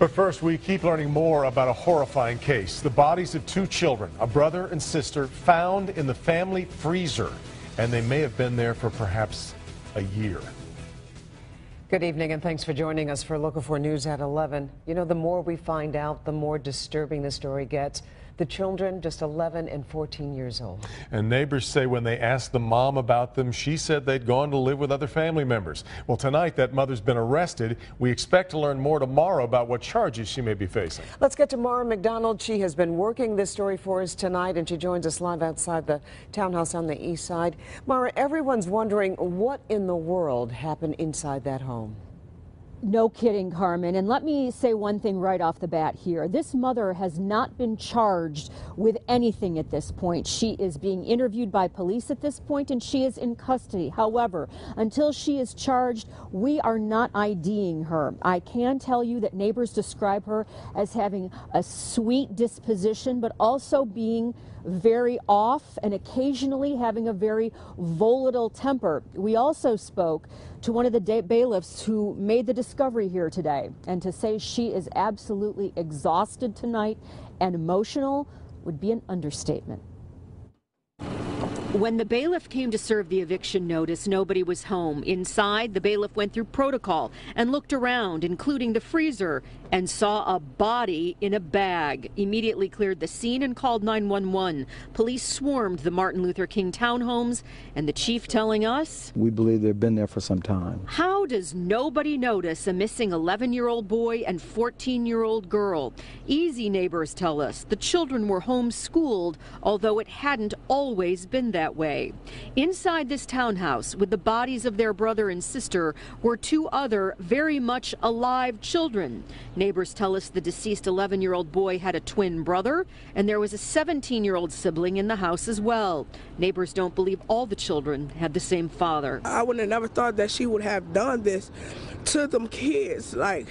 But first, we keep learning more about a horrifying case. The bodies of two children, a brother and sister, found in the family freezer. And they may have been there for perhaps a year. Good evening, and thanks for joining us for Local 4 News at 11. You know, the more we find out, the more disturbing the story gets. The children, just 11 and 14 years old. And neighbors say when they asked the mom about them, she said they'd gone to live with other family members. Well, tonight that mother's been arrested. We expect to learn more tomorrow about what charges she may be facing. Let's get to Mara McDonald. She has been working this story for us tonight, and she joins us live outside the townhouse on the east side. Mara, everyone's wondering what in the world happened inside that home. No kidding, Carmen. And let me say one thing right off the bat here. This mother has not been charged with anything at this point. She is being interviewed by police at this point, and she is in custody. However, until she is charged, we are not IDing her. I can tell you that neighbors describe her as having a sweet disposition, but also being very off and occasionally having a very volatile temper. We also spoke to one of the bailiffs who made the discovery here today, and to say she is absolutely exhausted tonight and emotional would be an understatement. When the bailiff came to serve the eviction notice, nobody was home. Inside, the bailiff went through protocol and looked around, including the freezer, and saw a body in a bag. Immediately cleared the scene and called 911. Police swarmed the Martin Luther King townhomes, and the chief telling us, we believe they've been there for some time. How does nobody notice a missing 11-year-old boy and 14-year-old girl? Easy neighbors tell us the children were homeschooled, although it hadn't always been that way. Inside this townhouse with the bodies of their brother and sister were two other very much alive children. Neighbors tell us the deceased 11-year-old boy had a twin brother, and there was a 17-year-old sibling in the house as well. Neighbors don't believe all the children had the same father. I would have never thought that she would have done this to them kids. Like,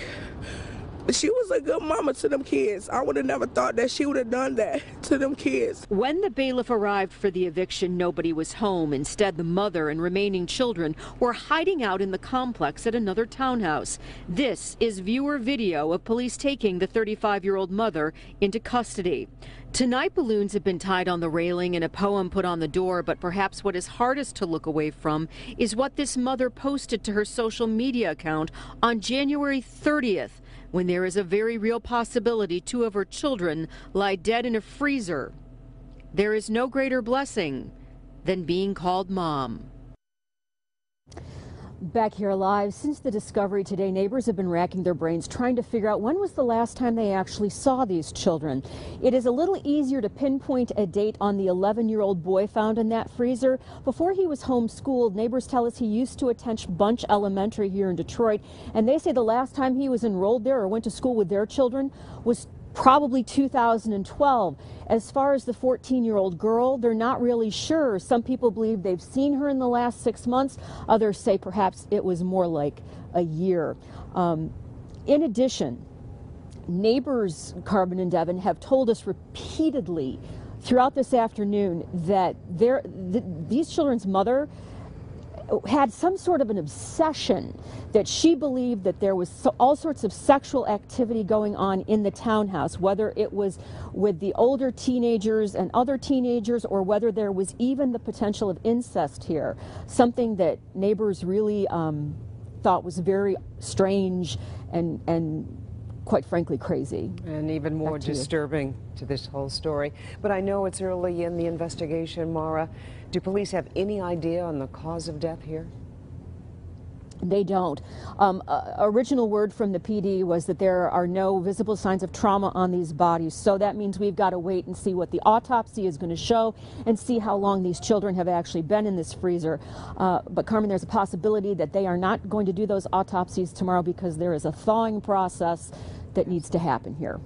she was a good mama to them kids. I would have never thought that she would have done that to them kids. When the bailiff arrived for the eviction, nobody was home. Instead, the mother and remaining children were hiding out in the complex at another townhouse. This is viewer video of police taking the 35-year-old mother into custody. Tonight, balloons have been tied on the railing and a poem put on the door, but perhaps what is hardest to look away from is what this mother posted to her social media account on January 30th. When there is a very real possibility two of her children lie dead in a freezer. There is no greater blessing than being called mom. Back here live, since the discovery today, neighbors have been racking their brains trying to figure out when was the last time they actually saw these children. It is a little easier to pinpoint a date on the 11-year-old boy found in that freezer. Before he was homeschooled, neighbors tell us he used to attend Bunch Elementary here in Detroit, and they say the last time he was enrolled there or went to school with their children was probably 2012. As far as the 14-year-old girl, they're not really sure. Some people believe they've seen her in the last 6 months. Others say perhaps it was more like a year. In addition, neighbors, Carmen and Devin, have told us repeatedly throughout this afternoon that these children's mother had some sort of an obsession, that she believed that there was all sorts of sexual activity going on in the townhouse, whether it was with the older teenagers and other teenagers, or whether there was even the potential of incest here, something that neighbors really thought was very strange and quite frankly crazy. And even more disturbing to this whole story. But I know it's early in the investigation, Mara. Do police have any idea on the cause of death here? They don't. Original word from the PD was that there are no visible signs of trauma on these bodies. So that means we've got to wait and see what the autopsy is going to show and see how long these children have actually been in this freezer. But Carmen, there's a possibility that they are not going to do those autopsies tomorrow because there is a thawing process that needs to happen here.